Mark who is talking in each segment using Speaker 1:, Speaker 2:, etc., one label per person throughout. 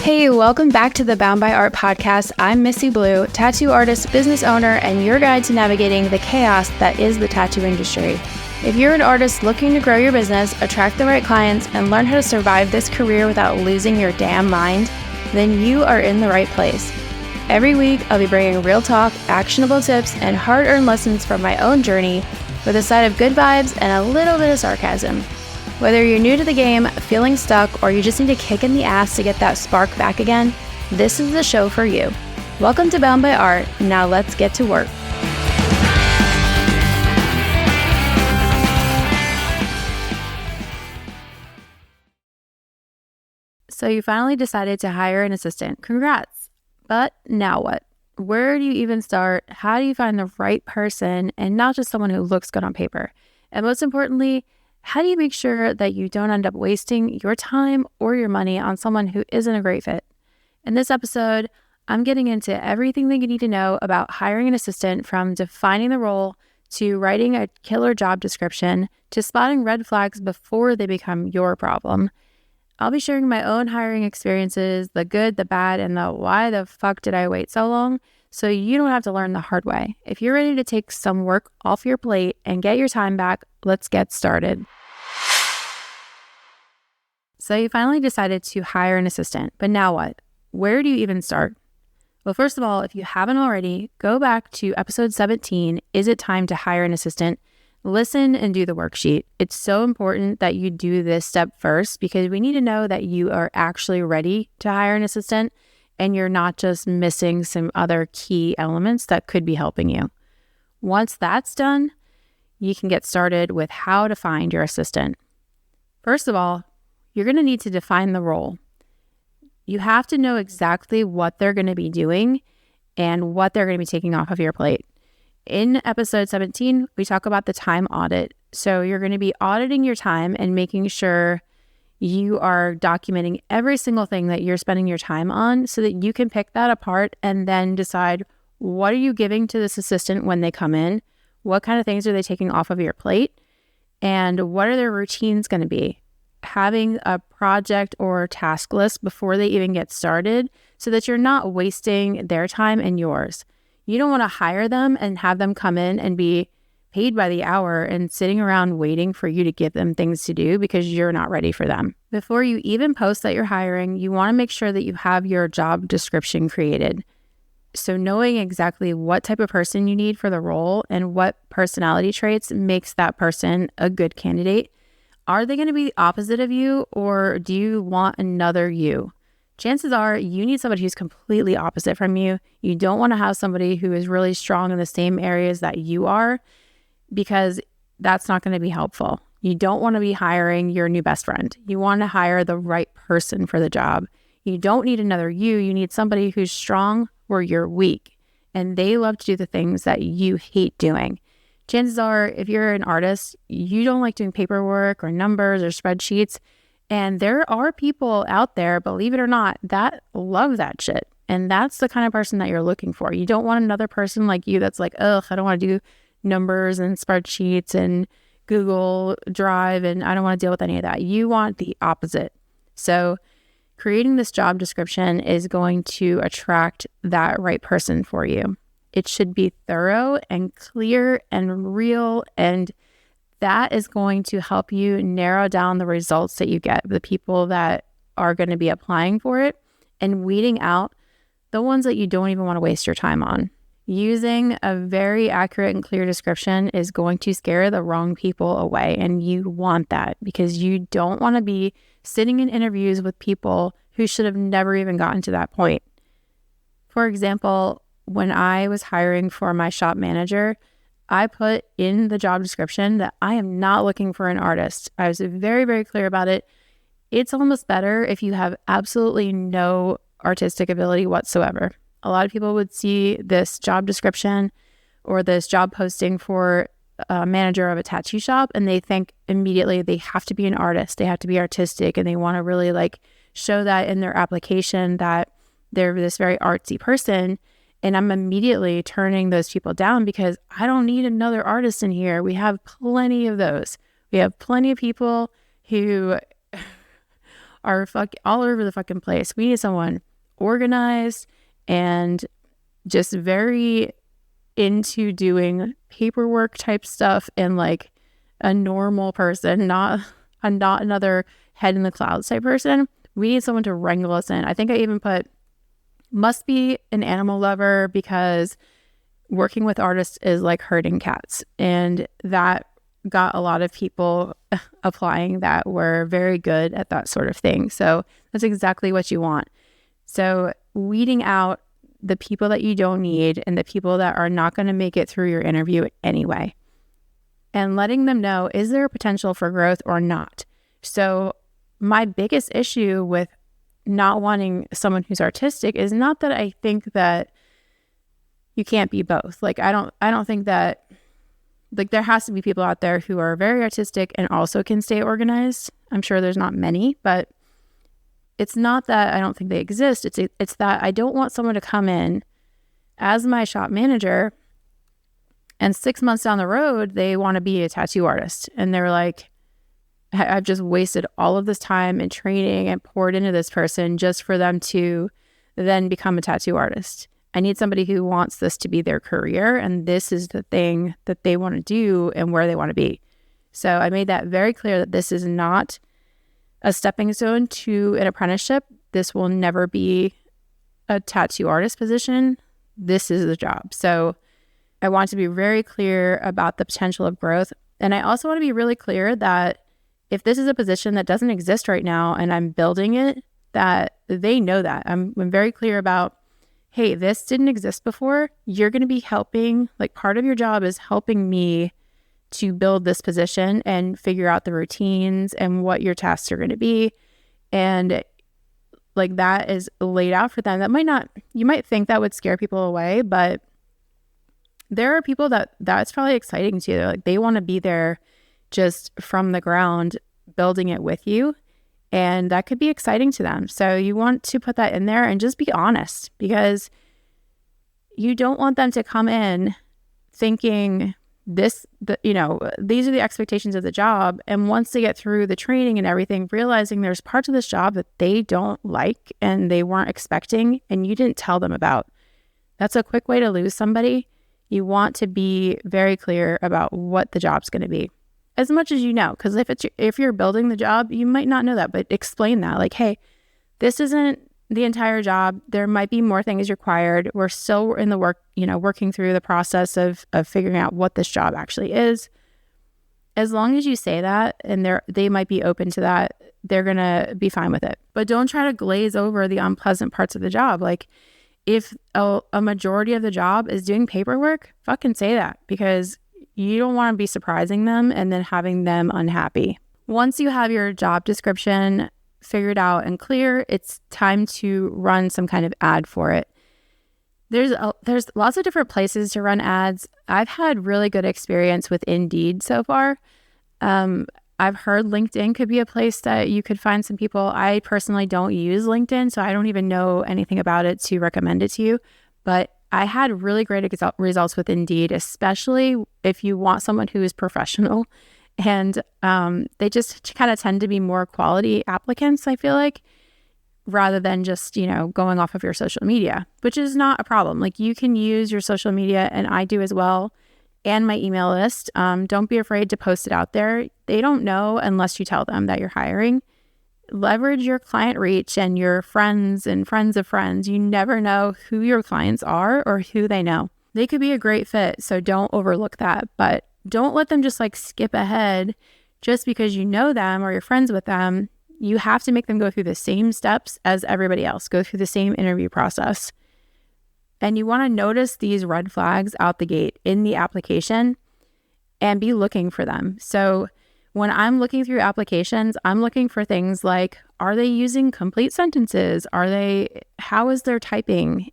Speaker 1: Hey, welcome back to the Bound by Art podcast. I'm Missi Blue, tattoo artist, business owner, and your guide to navigating the chaos that is the tattoo industry. If you're an artist looking to grow your business, attract the right clients, and learn how to survive this career without losing your damn mind, then you are in the right place. Every week, I'll be bringing real talk, actionable tips, and hard-earned lessons from my own journey with a side of good vibes and a little bit of sarcasm. Whether you're new to the game, feeling stuck, or you just need a kick in the ass to get that spark back again, this is the show for you. Welcome to Bound by Art. Now let's get to work. So you finally decided to hire an assistant. Congrats. But now what? Where do you even start? How do you find the right person and not just someone who looks good on paper? And most importantly, how do you make sure that you don't end up wasting your time or your money on someone who isn't a great fit? In this episode, I'm getting into everything that you need to know about hiring an assistant, from defining the role to writing a killer job description to spotting red flags before they become your problem. I'll be sharing my own hiring experiences, the good, the bad, and the why the fuck did I wait so long, so you don't have to learn the hard way. If you're ready to take some work off your plate and get your time back, let's get started. So you finally decided to hire an assistant, but now what? Where do you even start? Well, first of all, if you haven't already, go back to episode 17, Is It Time to Hire an Assistant? Listen and do the worksheet. It's so important that you do this step first because we need to know that you are actually ready to hire an assistant and you're not just missing some other key elements that could be helping you. Once that's done, you can get started with how to find your assistant. First of all, you're going to need to define the role. You have to know exactly what they're going to be doing and what they're going to be taking off of your plate. In episode 17, we talk about the time audit. So you're going to be auditing your time and making sure you are documenting every single thing that you're spending your time on so that you can pick that apart and then decide, what are you giving to this assistant when they come in? What kind of things are they taking off of your plate? And what are their routines going to be? Having a project or task list before they even get started so that you're not wasting their time and yours. You don't want to hire them and have them come in and be paid by the hour and sitting around waiting for you to give them things to do because you're not ready for them. Before you even post that you're hiring, you want to make sure that you have your job description created. So knowing exactly what type of person you need for the role and what personality traits makes that person a good candidate. Are they going to be the opposite of you, or do you want another you? Chances are you need somebody who's completely opposite from you. You don't want to have somebody who is really strong in the same areas that you are, because that's not going to be helpful. You don't want to be hiring your new best friend. You want to hire the right person for the job. You don't need another you. You need somebody who's strong where you're weak, and they love to do the things that you hate doing. Chances are, if you're an artist, you don't like doing paperwork or numbers or spreadsheets. And there are people out there, believe it or not, that love that shit. And that's the kind of person that you're looking for. You don't want another person like you that's like, ugh, I don't want to do numbers and spreadsheets and Google Drive, and I don't want to deal with any of that. You want the opposite. So creating this job description is going to attract that right person for you. It should be thorough and clear and real, and that is going to help you narrow down the results that you get, the people that are going to be applying for it, and weeding out the ones that you don't even want to waste your time on. Using a very accurate and clear description is going to scare the wrong people away, and you want that because you don't want to be sitting in interviews with people who should have never even gotten to that point. For example, when I was hiring for my shop manager, I put in the job description that I am not looking for an artist. I was very, very clear about it. It's almost better if you have absolutely no artistic ability whatsoever. A lot of people would see this job description or this job posting for a manager of a tattoo shop, and they think immediately they have to be an artist. They have to be artistic, and they want to really show that in their application that they're this very artsy person. And I'm immediately turning those people down because I don't need another artist in here. We have plenty of those. We have plenty of people who are all over the fucking place. We need someone organized and just very into doing paperwork type stuff and like a normal person, not another head in the clouds type person. We need someone to wrangle us in. I think I even put must be an animal lover, because working with artists is like herding cats. And that got a lot of people applying that were very good at that sort of thing. So that's exactly what you want. So weeding out the people that you don't need and the people that are not going to make it through your interview anyway, and letting them know, is there a potential for growth or not? So my biggest issue with not wanting someone who's artistic is not that I think that you can't be both. Like, I don't think that, like, there has to be people out there who are very artistic and also can stay organized. I'm sure there's not many, but it's not that I don't think they exist. It's that I don't want someone to come in as my shop manager and 6 months down the road, they want to be a tattoo artist. And they're like, I've just wasted all of this time and training and poured into this person just for them to then become a tattoo artist. I need somebody who wants this to be their career, and this is the thing that they want to do and where they want to be. So I made that very clear that this is not a stepping stone to an apprenticeship. This will never be a tattoo artist position. This is the job. So I want to be very clear about the potential of growth. And I also want to be really clear that if this is a position that doesn't exist right now and I'm building it, that they know that. I'm very clear about, hey, this didn't exist before. You're going to be helping, like, part of your job is helping me to build this position and figure out the routines and what your tasks are going to be. And like, that is laid out for them. That might not, you might think that would scare people away, but there are people that's probably exciting to. Like, they want to be there just from the ground, building it with you. And that could be exciting to them. So you want to put that in there and just be honest, because you don't want them to come in thinking these are the expectations of the job. And once they get through the training and everything, realizing there's parts of this job that they don't like and they weren't expecting and you didn't tell them about. That's a quick way to lose somebody. You want to be very clear about what the job's going to be, as much as you know, because if you're building the job, you might not know that, but explain that. Like, hey, this isn't the entire job. There might be more things required. We're still in the working through the process of figuring out what this job actually is. As long as you say that, and they might be open to that, they're going to be fine with it. But don't try to glaze over the unpleasant parts of the job. Like, if a majority of the job is doing paperwork, fucking say that, because you don't want to be surprising them and then having them unhappy. Once you have your job description figured out and clear, it's time to run some kind of ad for it. There's lots of different places to run ads. I've had really good experience with Indeed so far. I've heard LinkedIn could be a place that you could find some people. I personally don't use LinkedIn, so I don't even know anything about it to recommend it to you. But I had really great results with Indeed, especially if you want someone who is professional. And they just kind of tend to be more quality applicants, I feel like, rather than just, going off of your social media, which is not a problem. Like, you can use your social media, and I do as well, and my email list. Don't be afraid to post it out there. They don't know unless you tell them that you're hiring. Leverage your client reach and your friends and friends of friends. You never know who your clients are or who they know. They could be a great fit, so don't overlook that. But don't let them just like skip ahead just because you know them or you're friends with them. You have to make them go through the same steps as everybody else, go through the same interview process. And you want to notice these red flags out the gate in the application and be looking for them. So when I'm looking through applications, I'm looking for things like, are they using complete sentences? How is their typing?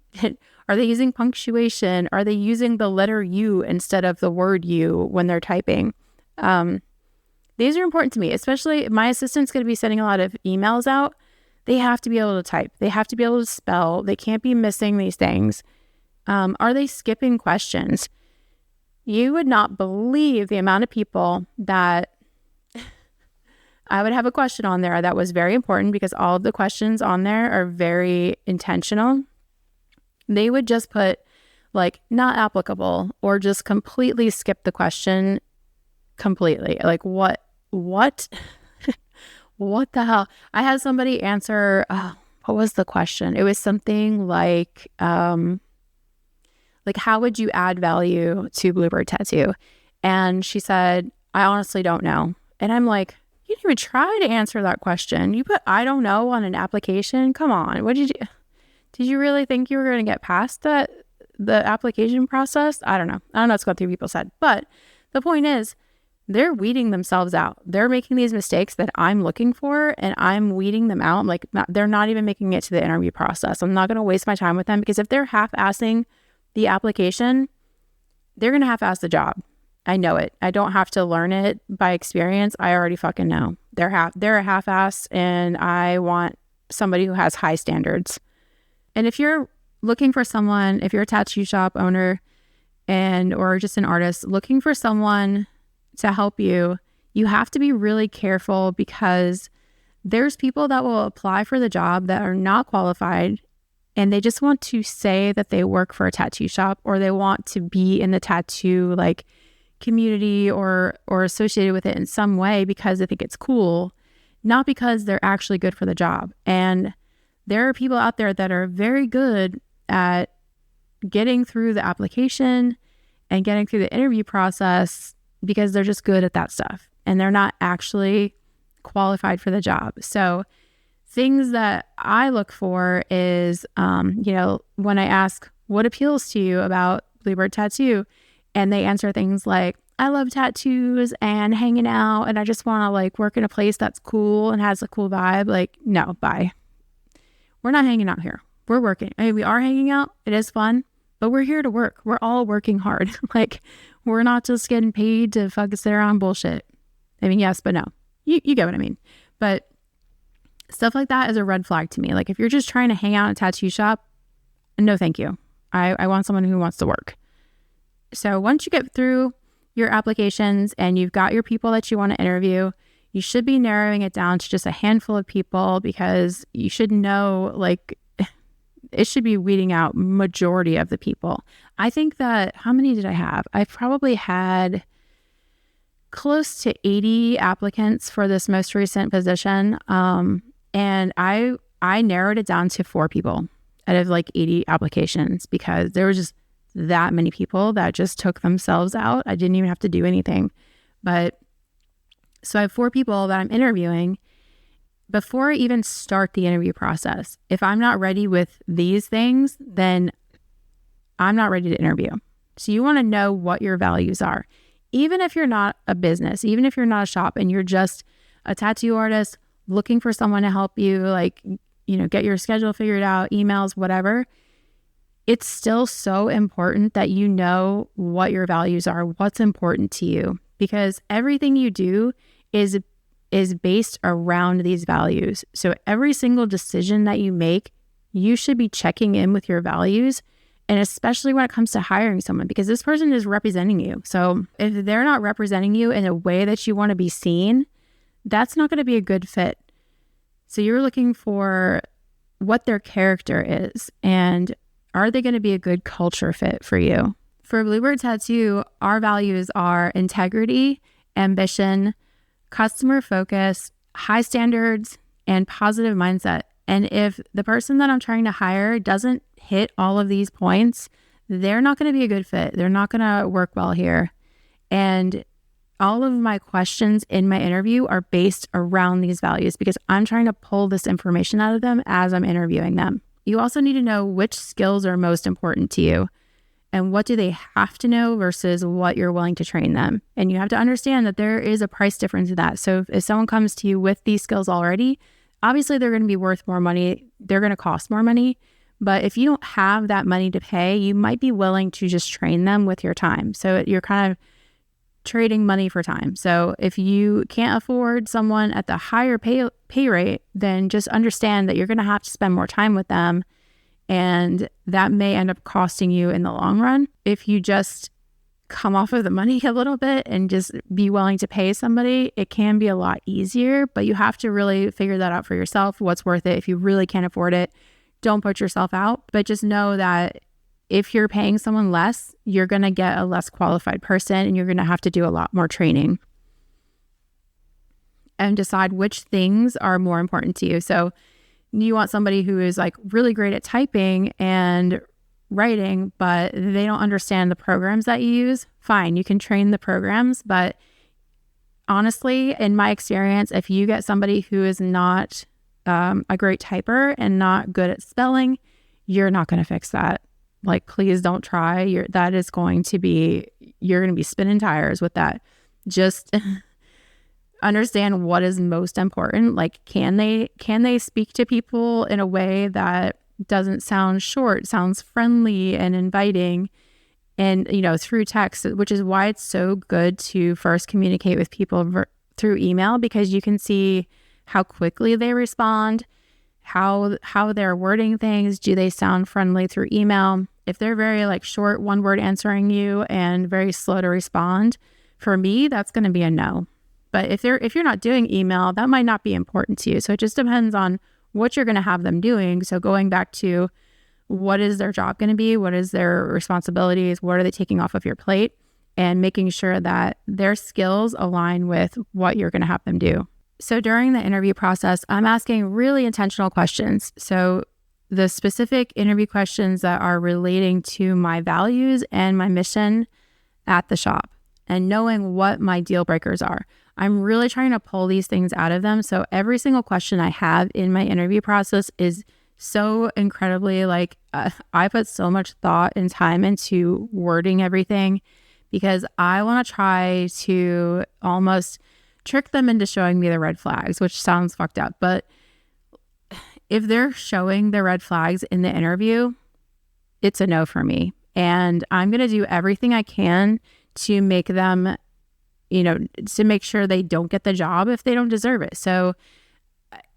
Speaker 1: Are they using punctuation? Are they using the letter U instead of the word U when they're typing? These are important to me, especially my assistant's going to be sending a lot of emails out. They have to be able to type. They have to be able to spell. They can't be missing these things. Are they skipping questions? You would not believe the amount of people that I would have a question on there that was very important because all of the questions on there are very intentional. They would just put like not applicable or just completely skip the question completely. Like what what the hell? I had somebody answer, what was the question? It was something like how would you add value to Bluebird Tattoo? And she said, I honestly don't know. And I'm like, you didn't even try to answer that question. You put I don't know on an application. Come on. What did you really think you were going to get past the application process? I don't know. What's going through people's head. But the point is, they're weeding themselves out. They're making these mistakes that I'm looking for, and I'm weeding them out. Like, they're not even making it to the interview process. I'm not going to waste my time with them, because if they're half-assing the application, they're going to half-ass the job. I know it. I don't have to learn it by experience. I already fucking know. They're a half-ass, and I want somebody who has high standards. And if you're looking for someone, if you're a tattoo shop owner or just an artist looking for someone to help you, you have to be really careful, because there's people that will apply for the job that are not qualified, and they just want to say that they work for a tattoo shop, or they want to be in the tattoo like community or associated with it in some way because they think it's cool, not because they're actually good for the job. And there are people out there that are very good at getting through the application and getting through the interview process because they're just good at that stuff, and they're not actually qualified for the job. So things that I look for is, when I ask what appeals to you about Bluebird Tattoo, and they answer things like, I love tattoos and hanging out, and I just want to like work in a place that's cool and has a cool vibe. Like, no, bye. We're not hanging out here. We're working. I mean, we are hanging out. It is fun, but we're here to work. We're all working hard. Like, we're not just getting paid to fucking sit around bullshit. I mean, yes, but no. You get what I mean. But stuff like that is a red flag to me. Like, if you're just trying to hang out in a tattoo shop, no thank you. I want someone who wants to work. So once you get through your applications and you've got your people that you want to interview, you should be narrowing it down to just a handful of people, because you should know, like, it should be weeding out majority of the people. I think that, how many did I have? I probably had close to 80 applicants for this most recent position. And I narrowed it down to 4 people out of like 80 applications, because there was just that many people that just took themselves out. I didn't even have to do anything. But so I have 4 people that I'm interviewing. Before I even start the interview process, if I'm not ready with these things, then I'm not ready to interview. So you want to know what your values are. Even if you're not a business, even if you're not a shop and you're just a tattoo artist looking for someone to help you, like, get your schedule figured out, emails, whatever, it's still so important that you know what your values are, what's important to you, because everything you do is based around these values. So every single decision that you make, you should be checking in with your values, and especially when it comes to hiring someone, because this person is representing you. So if they're not representing you in a way that you want to be seen, that's not going to be a good fit. So you're looking for what their character is, and are they going to be a good culture fit for you? For Bluebird Tattoo, our values are integrity, ambition, customer focus, high standards, and positive mindset. And if the person that I'm trying to hire doesn't hit all of these points, they're not going to be a good fit. They're not going to work well here. And all of my questions in my interview are based around these values, because I'm trying to pull this information out of them as I'm interviewing them. You also need to know which skills are most important to you, and what do they have to know versus what you're willing to train them. And you have to understand that there is a price difference in that. So if someone comes to you with these skills already, obviously they're going to be worth more money. They're going to cost more money. But if you don't have that money to pay, you might be willing to just train them with your time. So you're kind of trading money for time. So if you can't afford someone at the higher pay rate, then just understand that you're going to have to spend more time with them, and that may end up costing you in the long run if you just come off of the money a little bit and just be willing to pay somebody, it can be a lot easier, but you have to really figure that out for yourself, what's worth it. If you really can't afford it, don't put yourself out, but just know that if you're paying someone less, you're going to get a less qualified person and you're going to have to do a lot more training. And decide which things are more important to you. So you want somebody who is like really great at typing and writing, but they don't understand the programs that you use. Fine, you can train the programs, but honestly, in my experience, if you get somebody who is not a great typer and not good at spelling, you're not going to fix that. Like, please don't try. You're going to be spinning tires with that. Just understand what is most important. Like, can they speak to people in a way that doesn't sound short, sounds friendly and inviting, and through text, which is why it's so good to first communicate with people through email, because you can see how quickly they respond, how they're wording things. Do they sound friendly through email? If they're very like short, one word answering you and very slow to respond, for me, that's going to be a no. But if you're not doing email, that might not be important to you. So it just depends on what you're going to have them doing. So going back to what is their job going to be? What is their responsibilities? What are they taking off of your plate? And making sure that their skills align with what you're going to have them do. So during the interview process, I'm asking really intentional questions. So the specific interview questions that are relating to my values and my mission at the shop, and knowing what my deal breakers are. I'm really trying to pull these things out of them. So every single question I have in my interview process is so incredibly I put so much thought and time into wording everything, because I want to try to almost trick them into showing me the red flags, which sounds fucked up. But if they're showing the red flags in the interview, it's a no for me. And I'm going to do everything I can to make them, to make sure they don't get the job if they don't deserve it. So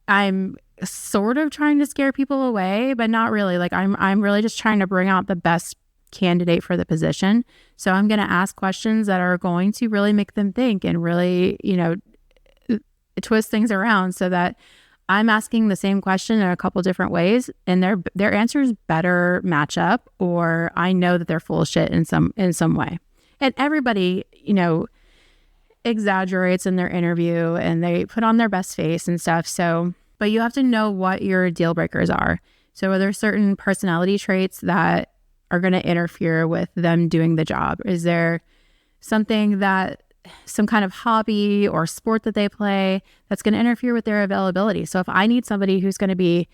Speaker 1: I'm sort of trying to scare people away, but not really. Like I'm really just trying to bring out the best candidate for the position. So I'm going to ask questions that are going to really make them think and really, twist things around so that I'm asking the same question in a couple different ways and their answers better match up, or I know that they're full of shit in some way. And everybody, exaggerates in their interview and they put on their best face and stuff. So, but you have to know what your deal breakers are. So are there certain personality traits that are going to interfere with them doing the job? Is there some kind of hobby or sport that they play that's going to interfere with their availability? So if I need somebody who's going to be,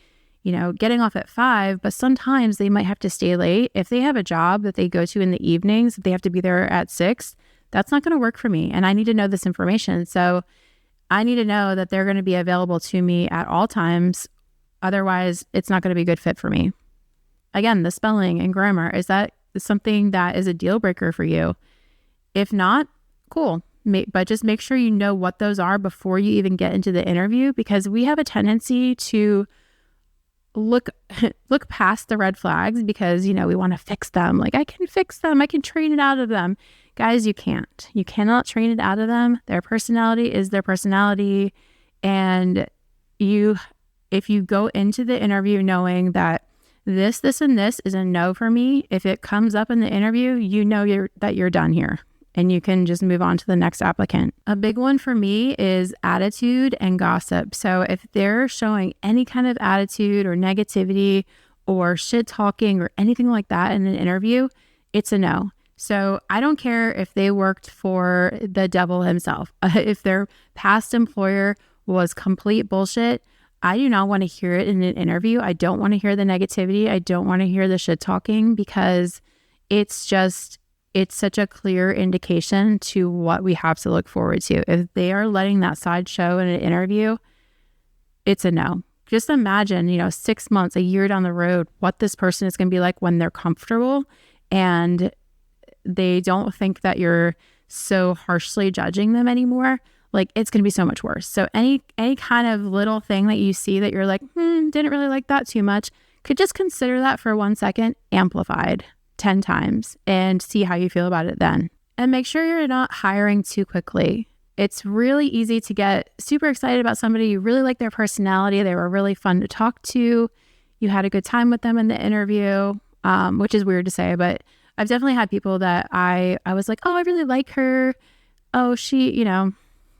Speaker 1: getting off at 5, but sometimes they might have to stay late. If they have a job that they go to in the evenings, they have to be there at 6, that's not going to work for me. And I need to know this information. So I need to know that they're going to be available to me at all times. Otherwise, it's not going to be a good fit for me. Again, the spelling and grammar, is that something that is a deal breaker for you? If not, cool. But just make sure you know what those are before you even get into the interview, because we have a tendency to look past the red flags because, we want to fix them. Like, I can fix them. I can train it out of them. Guys, you can't. You cannot train it out of them. Their personality is their personality. And if you go into the interview knowing that this, and this is a no for me, if it comes up in the interview, that you're done here and you can just move on to the next applicant. A big one for me is attitude and gossip. So if they're showing any kind of attitude or negativity or shit talking or anything like that in an interview, it's a no. So I don't care if they worked for the devil himself. If their past employer was complete bullshit, I do not want to hear it in an interview. I don't want to hear the negativity. I don't want to hear the shit talking, because it's such a clear indication to what we have to look forward to. If they are letting that side show in an interview, it's a no. Just imagine, 6 months, a year down the road, what this person is going to be like when they're comfortable and they don't think that you're so harshly judging them anymore. Like, it's going to be so much worse. So any kind of little thing that you see that you're like, didn't really like that too much, could just consider that for 1 second, amplified 10 times, and see how you feel about it then. And make sure you're not hiring too quickly. It's really easy to get super excited about somebody. You really like their personality. They were really fun to talk to. You had a good time with them in the interview, which is weird to say, but I've definitely had people that I was like, oh, I really like her. Oh, she,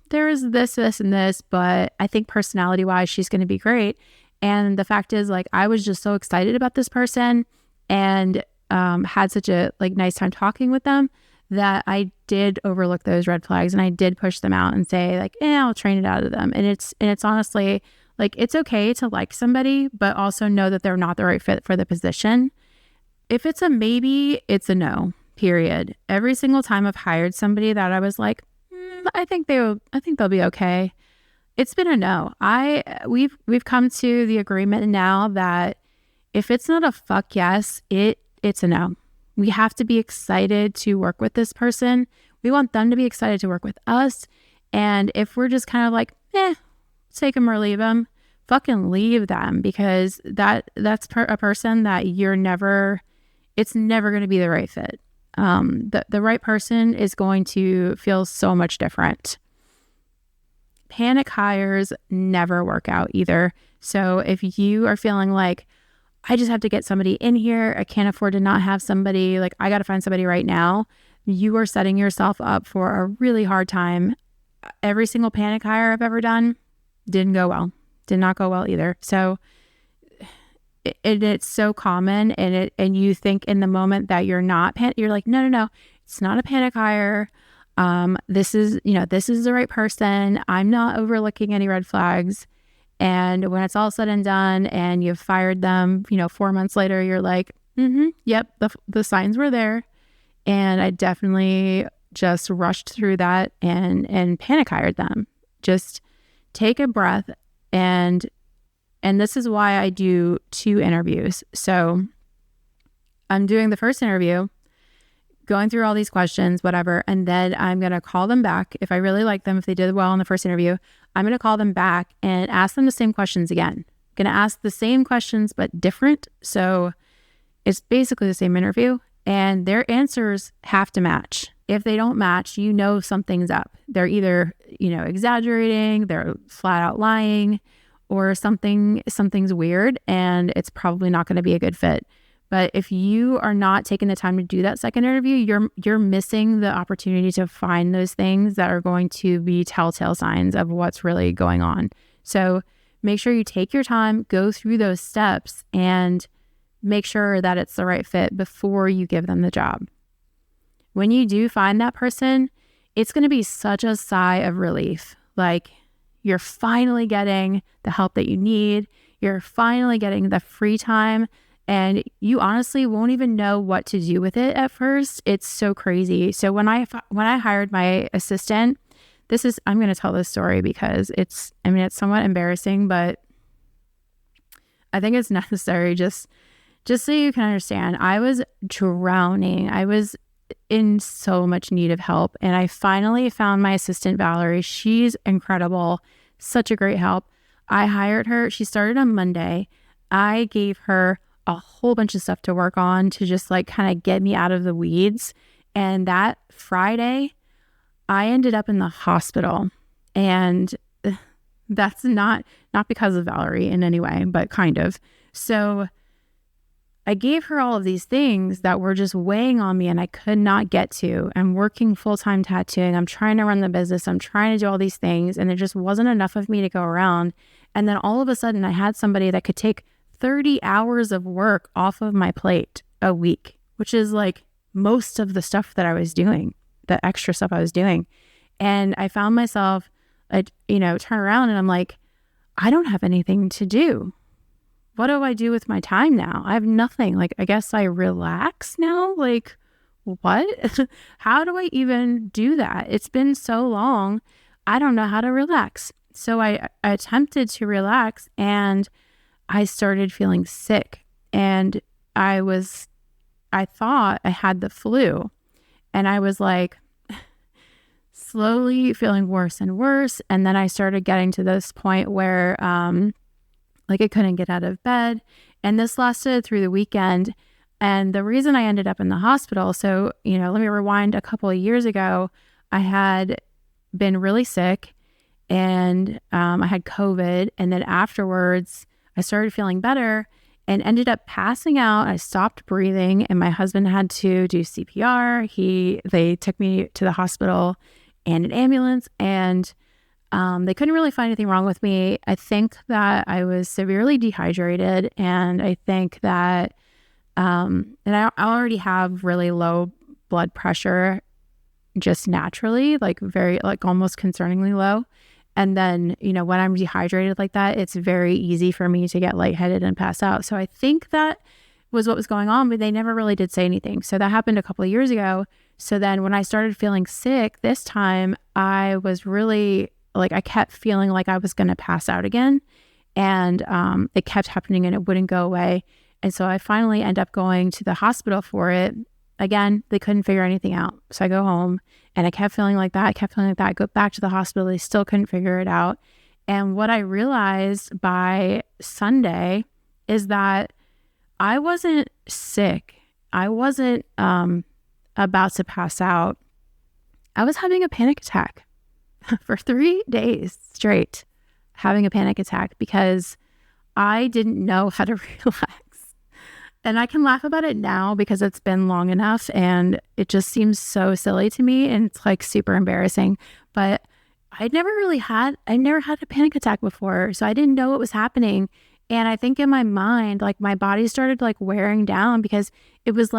Speaker 1: there is this, and this, but I think personality wise, she's going to be great. And the fact is, like, I was just so excited about this person and had such a nice time talking with them that I did overlook those red flags and I did push them out and say I'll train it out of them. And it's honestly it's okay to like somebody, but also know that they're not the right fit for the position. If it's a maybe, it's a no, period. Every single time I've hired somebody that I was like, I think they'll be okay, it's been a no. We've come to the agreement now that if it's not a fuck yes, it's a no. We have to be excited to work with this person. We want them to be excited to work with us. And if we're just kind of take them or leave them, fucking leave them, because that's a person that it's never going to be the right fit. The right person is going to feel so much different. Panic hires never work out either. So if you are feeling like, I just have to get somebody in here, I can't afford to not have somebody, I got to find somebody right now, you are setting yourself up for a really hard time. Every single panic hire I've ever done did not go well either. So it's so common, and you think in the moment that you're not you're like, no, it's not a panic hire. This is the right person. I'm not overlooking any red flags. And when it's all said and done and you've fired them, 4 months later, you're like, yep, the signs were there. And I definitely just rushed through that and panic hired them. Just take a breath. And this is why I do 2 interviews. So I'm doing the first interview, going through all these questions, whatever. And then I'm going to call them back. If I really like them, if they did well in the first interview, I'm going to call them back and ask them the same questions again. I'm going to ask the same questions, but different. So it's basically the same interview, and their answers have to match. If they don't match, something's up. They're either, exaggerating, they're flat out lying, or something's weird, and it's probably not going to be a good fit. But if you are not taking the time to do that second interview, you're missing the opportunity to find those things that are going to be telltale signs of what's really going on. So make sure you take your time, go through those steps, and make sure that it's the right fit before you give them the job. When you do find that person, it's going to be such a sigh of relief. You're finally getting the help that you need. You're finally getting the free time. And you honestly won't even know what to do with it at first. It's so crazy. So when I hired my assistant, I'm going to tell this story because it's somewhat embarrassing, but I think it's necessary just so you can understand. I was drowning. I was in so much need of help. And I finally found my assistant, Valerie. She's incredible. Such a great help. I hired her. She started on Monday. I gave her a whole bunch of stuff to work on to just kind of get me out of the weeds. And that Friday, I ended up in the hospital. And that's not because of Valerie in any way, but kind of. So I gave her all of these things that were just weighing on me and I could not get to. I'm working full-time tattooing. I'm trying to run the business. I'm trying to do all these things, and there just wasn't enough of me to go around. And then all of a sudden I had somebody that could take 30 hours of work off of my plate a week, which is most of the stuff that I was doing, the extra stuff I was doing. And I found myself, turn around and I'm like, I don't have anything to do. What do I do with my time now? I have nothing. I guess I relax now? What? How do I even do that? It's been so long. I don't know how to relax. So I attempted to relax, and I started feeling sick, and I thought I had the flu, and I was slowly feeling worse and worse. And then I started getting to this point where, I couldn't get out of bed, and this lasted through the weekend. And the reason I ended up in the hospital, so, let me rewind a couple of years ago. I had been really sick and I had COVID. And then afterwards, I started feeling better and ended up passing out. I stopped breathing and my husband had to do CPR. They took me to the hospital and an ambulance, and they couldn't really find anything wrong with me. I think that I was severely dehydrated, and I think that, and I already have really low blood pressure just naturally, like almost concerningly low. And then, when I'm dehydrated like that, it's very easy for me to get lightheaded and pass out. So I think that was what was going on, but they never really did say anything. So that happened a couple of years ago. So then when I started feeling sick this time, I was really I kept feeling like I was going to pass out again. And it kept happening and it wouldn't go away. And so I finally end up going to the hospital for it. Again, they couldn't figure anything out. So I go home and I kept feeling like that. I go back to the hospital. They still couldn't figure it out. And what I realized by Sunday is that I wasn't sick. I wasn't about to pass out. I was having a panic attack for 3 days straight, having a panic attack because I didn't know how to relax. And I can laugh about it now because it's been long enough and it just seems so silly to me and it's super embarrassing. But I never had a panic attack before. So I didn't know what was happening. And I think in my mind, my body started wearing down because it was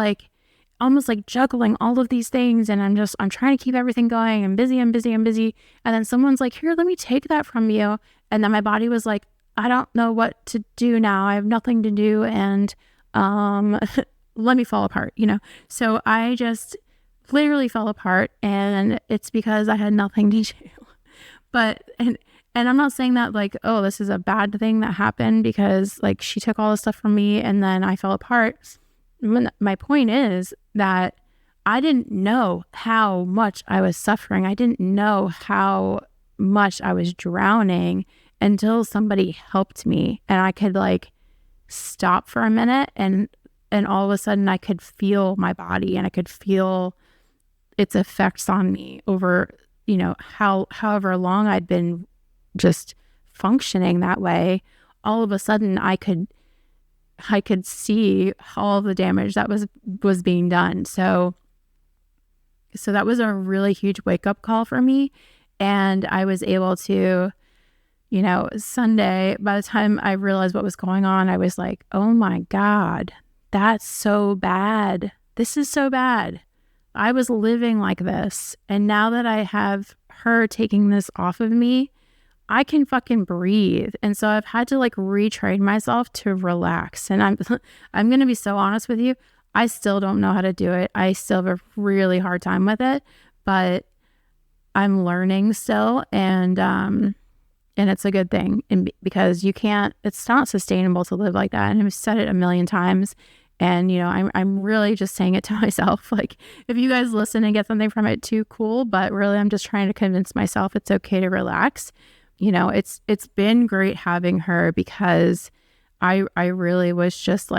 Speaker 1: almost juggling all of these things. And I'm trying to keep everything going. I'm busy. And then someone's like, here, let me take that from you. And then my body was like, I don't know what to do now. I have nothing to do. And let me fall apart, So I just literally fell apart, and it's because I had nothing to do. But, and I'm not saying that oh, this is a bad thing that happened because she took all the stuff from me and then I fell apart. My point is that I didn't know how much I was suffering. I didn't know how much I was drowning until somebody helped me and I could stop for a minute and all of a sudden I could feel my body and I could feel its effects on me over, however long I'd been just functioning that way. All of a sudden I could see all the damage that was being done. So that was a really huge wake up call for me. And I was able to, Sunday, by the time I realized what was going on, I was like, oh my God, that's so bad. This is so bad. I was living like this. And now that I have her taking this off of me, I can fucking breathe. And so I've had to retrain myself to relax. And I'm going to be so honest with you. I still don't know how to do it. I still have a really hard time with it, but I'm learning still. And it's a good thing, and because it's not sustainable to live like that. And I've said it a million times. And, I'm really just saying it to myself. If you guys listen and get something from it too, cool. But really, I'm just trying to convince myself it's okay to relax. It's been great having her because I really was just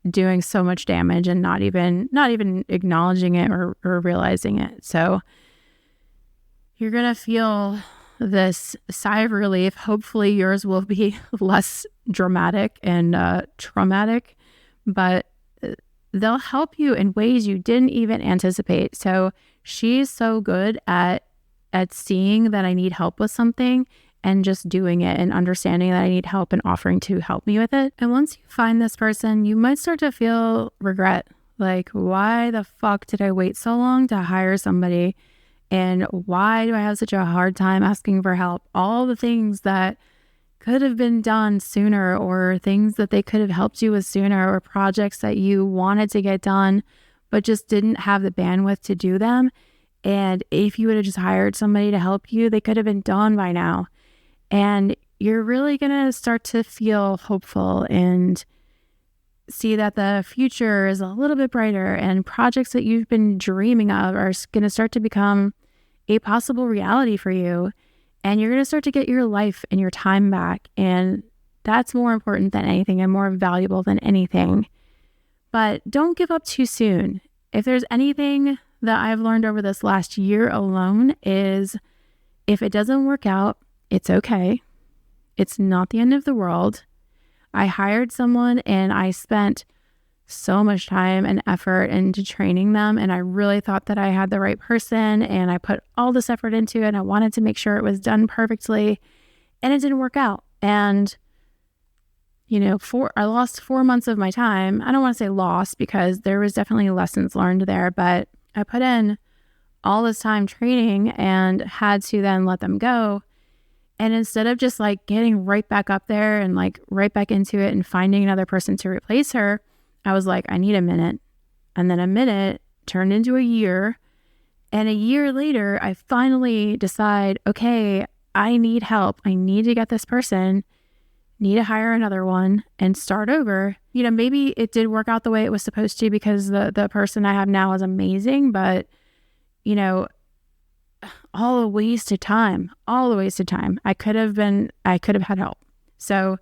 Speaker 1: doing so much damage and not even acknowledging it or realizing it. So you're going to feel this sigh of relief. Hopefully yours will be less dramatic and traumatic, but they'll help you in ways you didn't even anticipate. So she's so good at seeing that I need help with something and just doing it and understanding that I need help and offering to help me with it. And once you find this person, you might start to feel regret. Why the fuck did I wait so long to hire somebody? And why do I have such a hard time asking for help? All the things that could have been done sooner, or things that they could have helped you with sooner, or projects that you wanted to get done, but just didn't have the bandwidth to do them. And if you would have just hired somebody to help you, they could have been done by now. And you're really going to start to feel hopeful and see that the future is a little bit brighter, and projects that you've been dreaming of are going to start to become a possible reality for you. And you're going to start to get your life and your time back. And that's more important than anything and more valuable than anything. But don't give up too soon. If there's anything that I've learned over this last year alone is if it doesn't work out, it's okay. It's not the end of the world. I hired someone and I spent so much time and effort into training them, and I really thought that I had the right person, and I put all this effort into it. I wanted to make sure it was done perfectly, and it didn't work out. And I lost 4 months of my time. I don't want to say lost because there was definitely lessons learned there, but I put in all this time training and had to then let them go. And instead of just like getting right back up there and like right back into it and finding another person to replace her, I was like, I need a minute. And then a minute turned into a year. And a year later, I finally decide, okay, I need help. I need to get this person, need to hire another one and start over. Maybe it did work out the way it was supposed to because the person I have now is amazing, but all a waste of time. I could have had help. So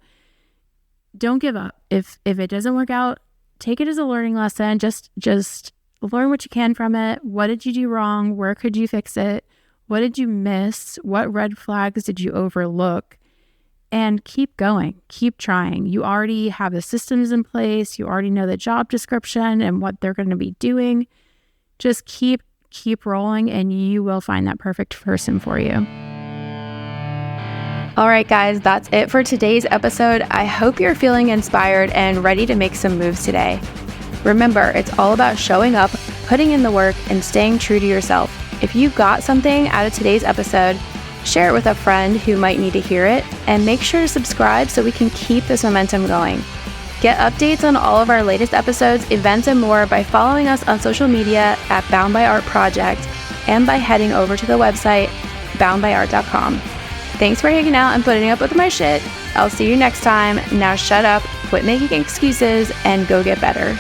Speaker 1: don't give up. If it doesn't work out, take it as a learning lesson. Just learn what you can from it. What did you do wrong? Where could you fix it? What did you miss? What red flags did you overlook? And keep going. Keep trying. You already have the systems in place. You already know the job description and what they're going to be doing. Just keep rolling and you will find that perfect person for you. All right, guys, that's it for today's episode. I hope you're feeling inspired and ready to make some moves today. Remember, it's all about showing up, putting in the work, and staying true to yourself. If you got something out of today's episode, share it with a friend who might need to hear it, and make sure to subscribe so we can keep this momentum going. Get updates on all of our latest episodes, events, and more by following us on social media at Bound by Art Project and by heading over to the website boundbyart.com. Thanks for hanging out and putting up with my shit. I'll see you next time. Now shut up, quit making excuses, and go get better.